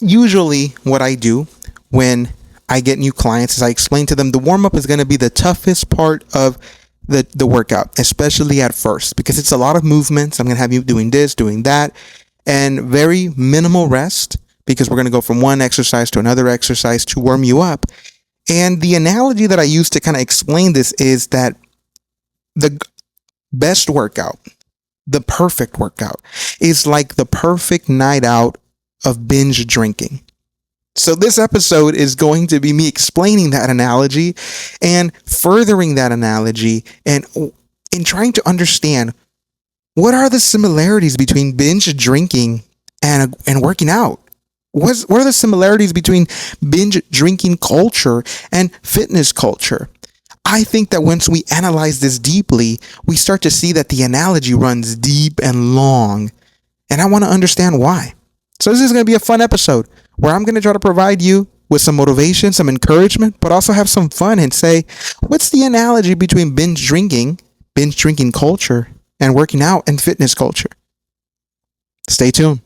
usually what I do when I get new clients is I explain to them the warm up is going to be the toughest part of the workout, especially at first, because it's a lot of movements. I'm going to have you doing this, doing that, and very minimal rest because we're going to go from one exercise to another exercise to warm you up. And the analogy that I use to kind of explain this is that the best workout, the perfect workout, is like the perfect night out of binge drinking. So this episode is going to be me explaining that analogy and furthering that analogy and in trying to understand what are the similarities between binge drinking and working out. What are the similarities between binge drinking culture and fitness culture? I think that once we analyze this deeply, we start to see that the analogy runs deep and long. And I want to understand why. So this is going to be a fun episode where I'm going to try to provide you with some motivation, some encouragement, but also have some fun and say, what's the analogy between binge drinking culture, and working out and fitness culture? Stay tuned.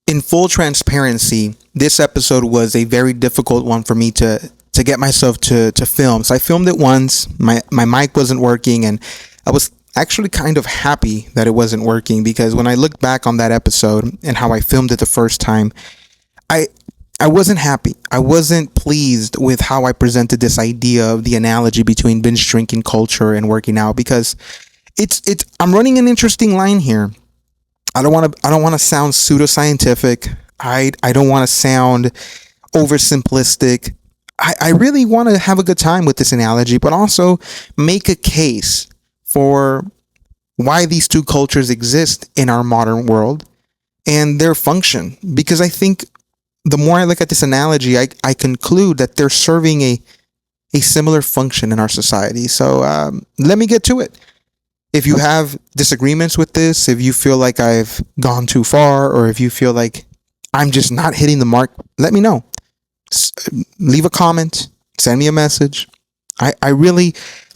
In full transparency, this episode was a very difficult one for me to get myself to film. So I filmed it once. My mic wasn't working, and I was actually kind of happy that it wasn't working because when I look back on that episode and how I filmed it the first time, I wasn't happy. I wasn't pleased with how I presented this idea of the analogy between binge drinking culture and working out because it's I'm running an interesting line here. I don't want to sound pseudoscientific. I don't want to sound oversimplistic. I really want to have a good time with this analogy, but also make a case for why these two cultures exist in our modern world and their function. Because I think the more I look at this analogy, I conclude that they're serving a similar function in our society. So let me get to it. If you have disagreements with this, if you feel like I've gone too far, or if you feel like I'm just not hitting the mark, let me know. Leave a comment, send me a message. I really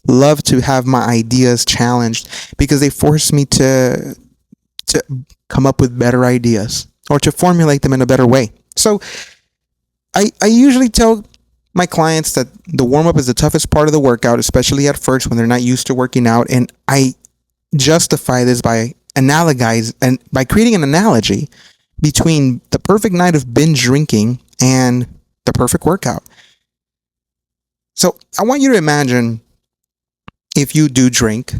love to have my ideas challenged because they force me to come up with better ideas or to formulate them in a better way. So I usually tell my clients that the warm-up is the toughest part of the workout, especially at first when they're not used to working out. And I justify this by by creating an analogy between the perfect night of binge drinking and the perfect workout. So I want you to imagine if you do drink,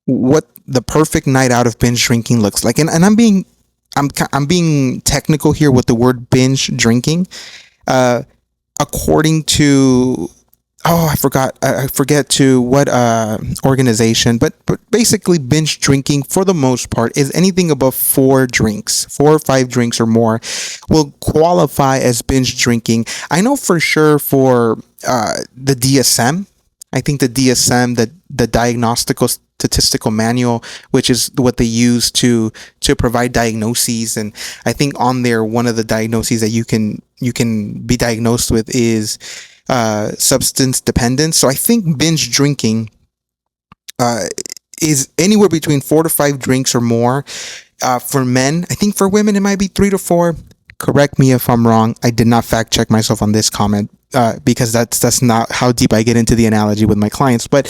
what the perfect night out of binge drinking looks like. And I'm being technical here with the word binge drinking. According to I forget to what organization, but basically binge drinking for the most part is anything above 4 or 5 drinks or more will qualify as binge drinking. I know for sure for the DSM. I think the DSM, the Diagnostical Statistical Manual, which is what they use to provide diagnoses, and I think on there one of the diagnoses that you can be diagnosed with is substance dependence. So I think binge drinking is anywhere between 4 to 5 drinks or more for men. I think for women it might be 3 to 4. Correct me if I'm wrong. I did not fact check myself on this comment because that's not how deep I get into the analogy with my clients. But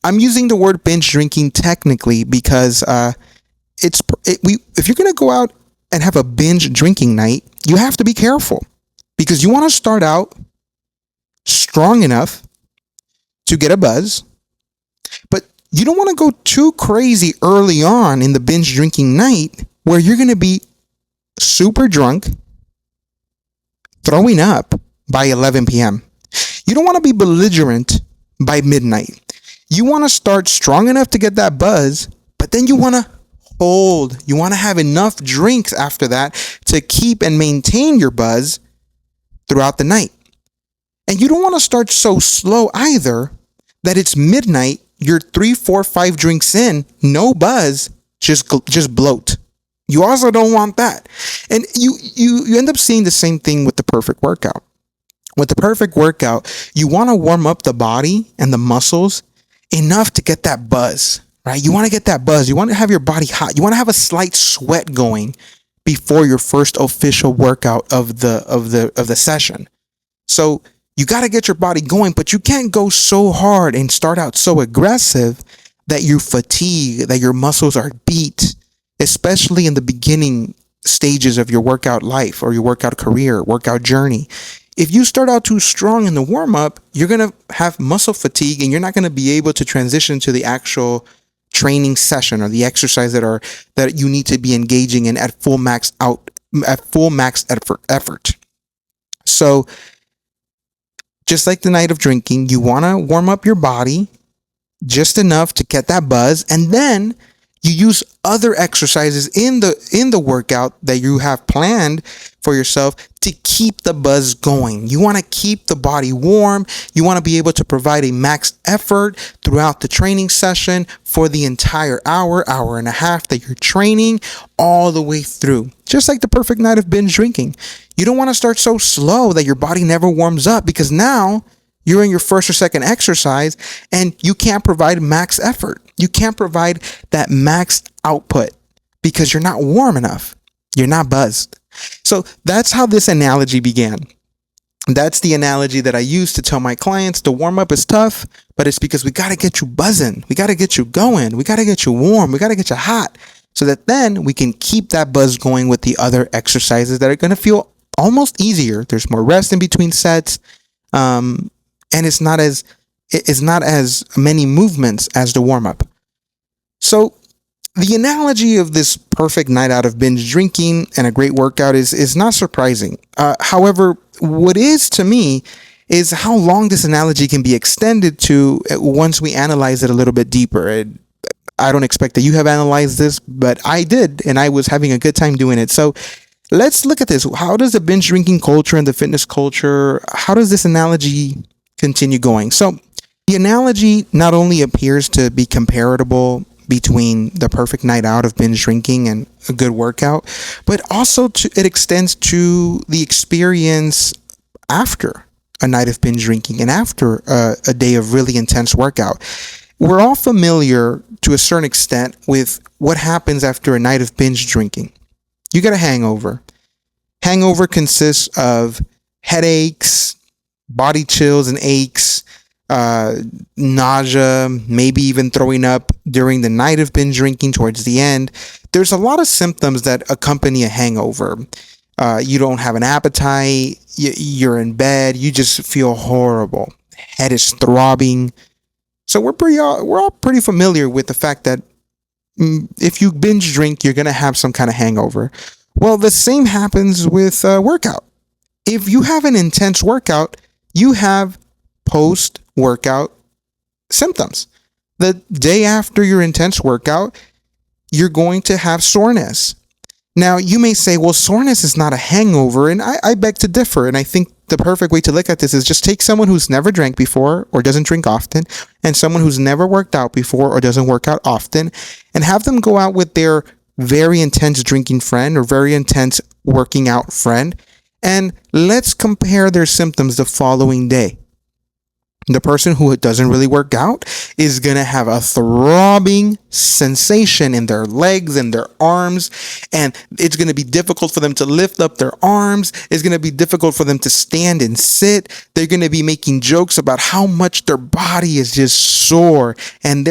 I'm using the word binge drinking technically because if you're going to go out and have a binge drinking night, you have to be careful because you want to start out strong enough to get a buzz, but you don't want to go too crazy early on in the binge drinking night where you're going to be super drunk, throwing up by 11 p.m. You don't want to be belligerent by midnight. You want to start strong enough to get that buzz, but then you want to hold. You want to have enough drinks after that to keep and maintain your buzz throughout the night. And you don't want to start so slow either that it's midnight, you're 3, 4, 5 drinks in, no buzz, just bloat. You also don't want that. And you end up seeing the same thing with the perfect workout. With the perfect workout, you want to warm up the body and the muscles enough to get that buzz, right? You want to get that buzz. You want to have your body hot. You want to have a slight sweat going before your first official workout of the session. So you got to get your body going, but you can't go so hard and start out so aggressive that you fatigue, that your muscles are beat, especially in the beginning stages of your workout life or your workout career, workout journey. If you start out too strong in the warm up, you're going to have muscle fatigue and you're not going to be able to transition to the actual training session or the exercise that you need to be engaging in at full max effort. So just like the night of drinking, you want to warm up your body just enough to get that buzz, and then you use other exercises in the workout that you have planned for yourself to keep the buzz going. You want to keep the body warm. You want to be able to provide a max effort throughout the training session for the entire hour and a half that you're training all the way through. Just like the perfect night of binge drinking. You don't want to start so slow that your body never warms up, because now you're in your first or second exercise and you can't provide max effort. You can't provide that max output because you're not warm enough. You're not buzzed. So that's how this analogy began. That's the analogy that I use to tell my clients the warm up is tough, but it's because we got to get you buzzing. We got to get you going. We got to get you warm. We got to get you hot so that then we can keep that buzz going with the other exercises that are going to feel almost easier. There's more rest in between sets. And it's not as many movements as the warm up. So the analogy of this perfect night out of binge drinking and a great workout is not surprising. However, what is to me is how long this analogy can be extended to once we analyze it a little bit deeper. I don't expect that you have analyzed this, but I did, and I was having a good time doing it. So let's look at this. How does the binge drinking culture and the fitness culture, how does this analogy continue going? So the analogy not only appears to be comparable between the perfect night out of binge drinking and a good workout, but also it extends to the experience after a night of binge drinking and after a day of really intense workout. We're all familiar to a certain extent with what happens after a night of binge drinking. You get a hangover. Hangover consists of headaches, body chills and aches, nausea, maybe even throwing up during the night of binge drinking towards the end. There's a lot of symptoms that accompany a hangover. You don't have an appetite, you're in bed, you just feel horrible. Head is throbbing. So we're all pretty familiar with the fact that if you binge drink, you're going to have some kind of hangover. Well, the same happens with workout. If you have an intense workout, you have post-workout symptoms. The day after your intense workout, you're going to have soreness. Now, you may say, well, soreness is not a hangover, and I beg to differ. And I think the perfect way to look at this is just take someone who's never drank before or doesn't drink often, and someone who's never worked out before or doesn't work out often, and have them go out with their very intense drinking friend or very intense working out friend, and let's compare their symptoms the following day. The person who doesn't really work out is going to have a throbbing sensation in their legs and their arms, and it's going to be difficult for them to lift up their arms. It's going to be difficult for them to stand and sit. They're going to be making jokes about how much their body is just sore, and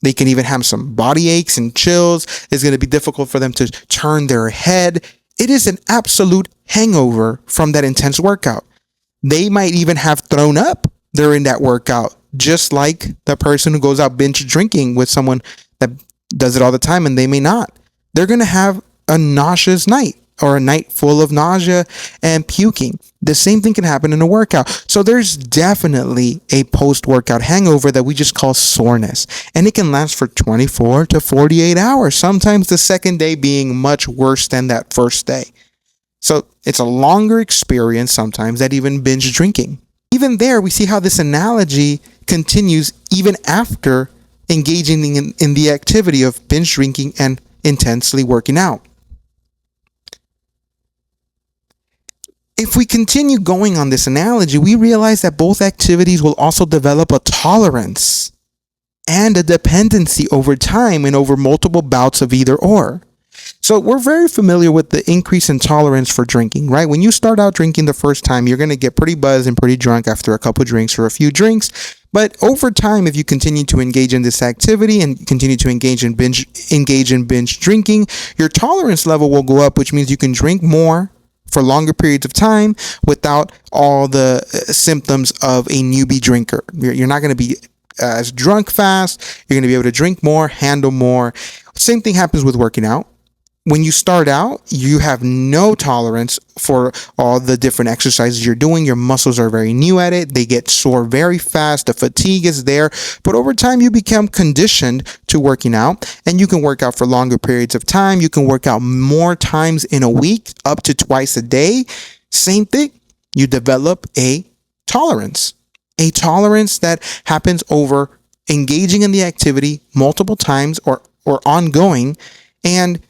they can even have some body aches and chills. It's going to be difficult for them to turn their head. It is an absolute hangover from that intense workout. They might even have thrown up during that workout, just like the person who goes out binge drinking with someone that does it all the time, and they may not. They're going to have a nauseous night or a night full of nausea and puking. The same thing can happen in a workout. So there's definitely a post-workout hangover that we just call soreness, and it can last for 24 to 48 hours, sometimes the second day being much worse than that first day. So it's a longer experience sometimes than even binge drinking. Even there, we see how this analogy continues even after engaging in the activity of binge drinking and intensely working out. If we continue going on this analogy, we realize that both activities will also develop a tolerance and a dependency over time and over multiple bouts of either or. So we're very familiar with the increase in tolerance for drinking, right? When you start out drinking the first time, you're going to get pretty buzzed and pretty drunk after a couple drinks or a few drinks. But over time, if you continue to engage in this activity and continue to engage in binge drinking, your tolerance level will go up, which means you can drink more for longer periods of time without all the symptoms of a newbie drinker. You're not going to be as drunk fast. You're going to be able to drink more, handle more. Same thing happens with working out. When you start out, you have no tolerance for all the different exercises you're doing. Your muscles are very new at it. They get sore very fast. The fatigue is there. But over time, you become conditioned to working out, and you can work out for longer periods of time. You can work out more times in a week, up to twice a day. Same thing. You develop a tolerance that happens over engaging in the activity multiple times or ongoing, and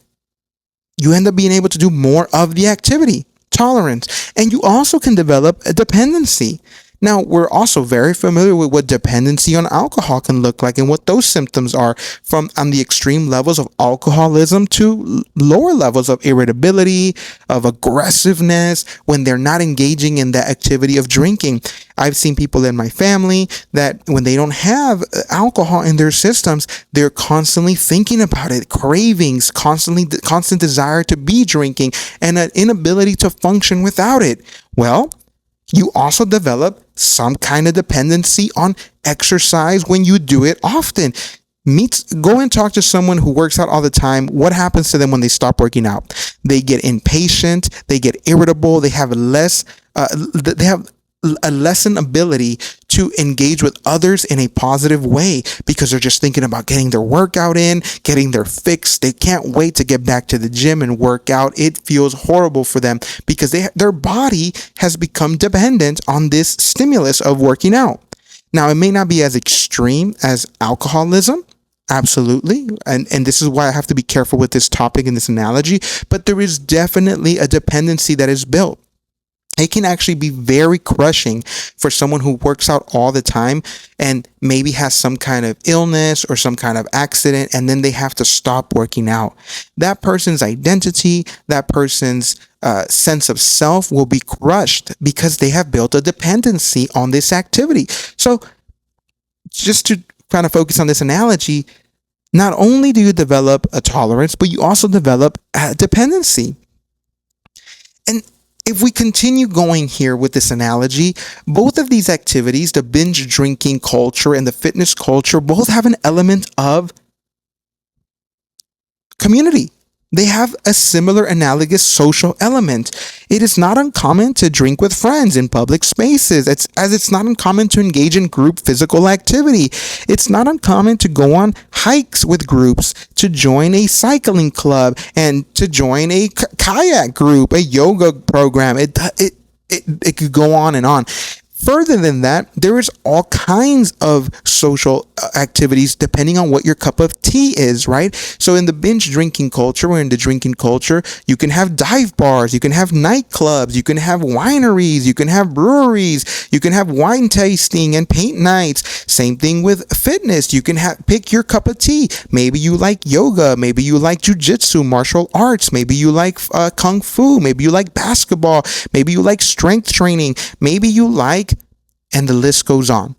you end up being able to do more of the activity, tolerance. And you also can develop a dependency. Now, we're also very familiar with what dependency on alcohol can look like and what those symptoms are, from on the extreme levels of alcoholism to lower levels of irritability, of aggressiveness when they're not engaging in the activity of drinking. I've seen people in my family that when they don't have alcohol in their systems, they're constantly thinking about it, cravings, constant desire to be drinking, and an inability to function without it. Well, you also develop some kind of dependency on exercise when you do it often. Go and talk to someone who works out all the time. What happens to them when they stop working out? They get impatient, they get irritable, they have a lessened ability to engage with others in a positive way because they're just thinking about getting their workout in, getting their fix. They can't wait to get back to the gym and work out. It feels horrible for them because their body has become dependent on this stimulus of working out. Now, it may not be as extreme as alcoholism. Absolutely. And this is why I have to be careful with this topic and this analogy, but there is definitely a dependency that is built. It can actually be very crushing for someone who works out all the time and maybe has some kind of illness or some kind of accident, and then they have to stop working out. That person's identity, that person's sense of self will be crushed because they have built a dependency on this activity. So just to kind of focus on this analogy, not only do you develop a tolerance, but you also develop a dependency. And if we continue going here with this analogy, both of these activities, the binge drinking culture and the fitness culture, both have an element of community. They have a similar analogous social element. It is not uncommon to drink with friends in public spaces, as it's not uncommon to engage in group physical activity. It's not uncommon to go on hikes with groups, to join a cycling club, and to join a kayak group, a yoga program. It could go on and on. Further than that, there is all kinds of social activities depending on what your cup of tea is, right? So in the binge drinking culture or in the drinking culture, you can have dive bars, you can have nightclubs, you can have wineries, you can have breweries, you can have wine tasting and paint nights. Same thing with fitness. You can pick your cup of tea. Maybe you like yoga, maybe you like jujitsu, martial arts, maybe you like kung fu, maybe you like basketball, maybe you like strength training, maybe you like, and the list goes on.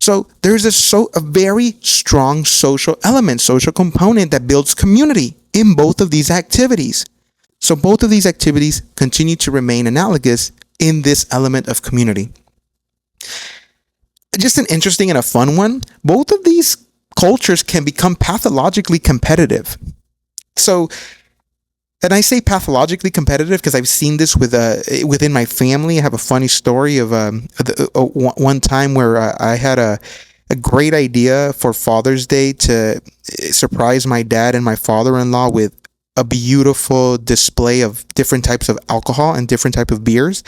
So there's a very strong social element, social component that builds community in both of these activities. So both of these activities continue to remain analogous in this element of community. Just an interesting and a fun one. Both of these cultures can become pathologically competitive. So, and I say pathologically competitive because I've seen this within my family. I have a funny story of one time where I had a great idea for Father's Day to surprise my dad and my father-in-law with a beautiful display of different types of alcohol and different type of beers.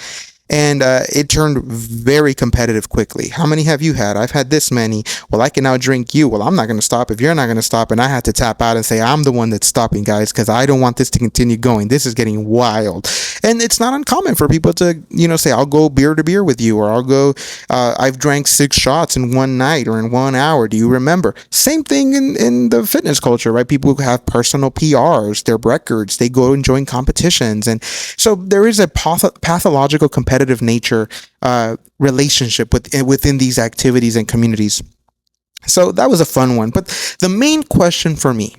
And it turned very competitive quickly. How many have you had? I've had this many. Well, I can now drink you. Well, I'm not going to stop if you're not going to stop. And I had to tap out and say, I'm the one that's stopping, guys, because I don't want this to continue going. This is getting wild. And it's not uncommon for people to, say, I'll go beer to beer with you, or I'll go, I've drank 6 shots in one night or in 1 hour. Do you remember? Same thing in the fitness culture, right? People who have personal PRs, their records, they go and join competitions. And so there is a pathological competitive nature relationship within these activities and communities. So that was a fun one. But the main question for me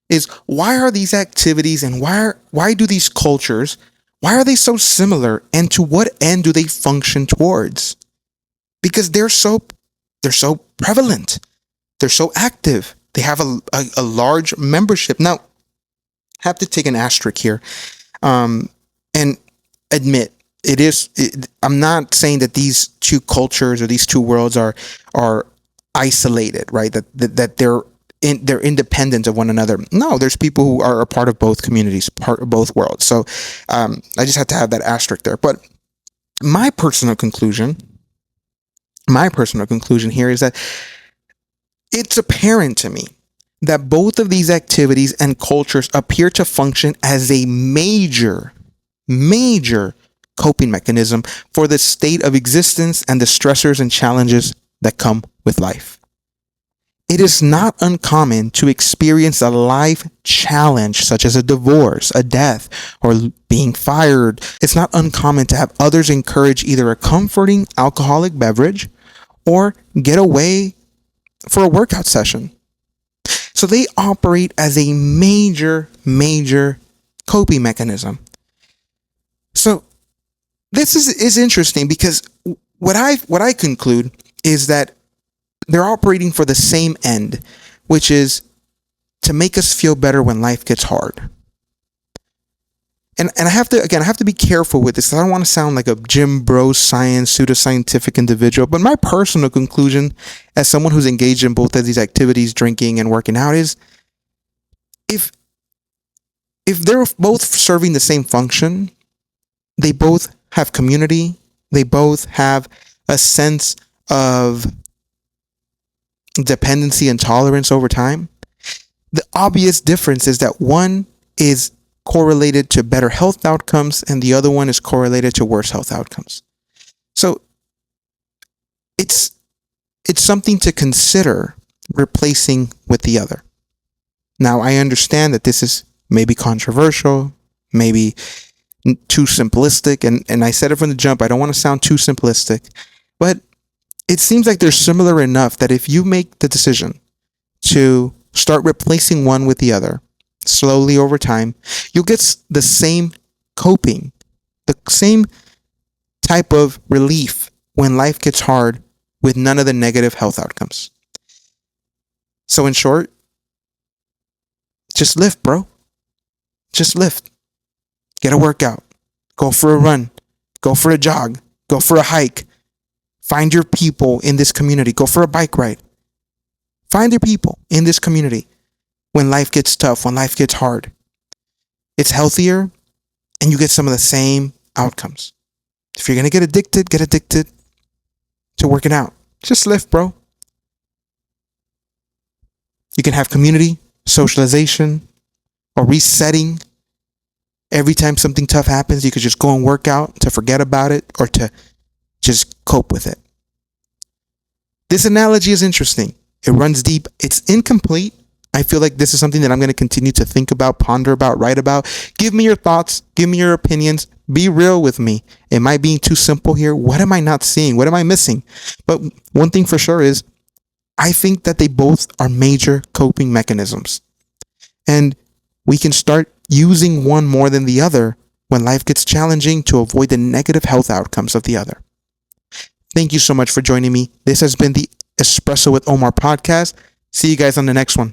is, why are these activities and why do these cultures, why are they so similar, and to what end do they function towards? Because they're so prevalent. They're so active. They have a large membership. Now, I have to take an asterisk here and admit I'm not saying that these two cultures or these two worlds are isolated, right? That they're independent of one another. No, there's people who are a part of both communities, part of both worlds. So I just had to have that asterisk there. But my personal conclusion here is that it's apparent to me that both of these activities and cultures appear to function as a major coping mechanism for the state of existence and the stressors and challenges that come with life. It is not uncommon to experience a life challenge such as a divorce, a death, or being fired. It's not uncommon to have others encourage either a comforting alcoholic beverage or get away for a workout session. So they operate as a major coping mechanism. So this is interesting because what I conclude is that they're operating for the same end, which is to make us feel better when life gets hard. And I have to be careful with this. I don't want to sound like a Jim Bro science, pseudoscientific individual, but my personal conclusion as someone who's engaged in both of these activities, drinking and working out, is if they're both serving the same function, they both have community, they both have a sense of dependency and tolerance over time. The obvious difference is that one is correlated to better health outcomes and the other one is correlated to worse health outcomes. So it's something to consider replacing with the other. Now, I understand that this is maybe controversial, maybe too simplistic, and I said it from the jump, I don't want to sound too simplistic, but it seems like they're similar enough that if you make the decision to start replacing one with the other slowly over time, you'll get the same coping, the same type of relief when life gets hard with none of the negative health outcomes. So in short, just lift, bro. Just lift. Get a workout. Go for a run. Go for a jog. Go for a hike. Find your people in this community. Go for a bike ride. Find your people in this community when life gets tough, when life gets hard. It's healthier and you get some of the same outcomes. If you're going to get addicted to working out. Just lift, bro. You can have community, socialization, or resetting. Every time something tough happens, you could just go and work out to forget about it or to just cope with it. This analogy is interesting. It runs deep. It's incomplete. I feel like this is something that I'm going to continue to think about, ponder about, write about. Give me your thoughts. Give me your opinions. Be real with me. Am I being too simple here? What am I not seeing? What am I missing? But one thing for sure is I think that they both are major coping mechanisms. And we can start using one more than the other when life gets challenging to avoid the negative health outcomes of the other. Thank you so much for joining me. This has been the Espresso with Omar podcast. See you guys on the next one.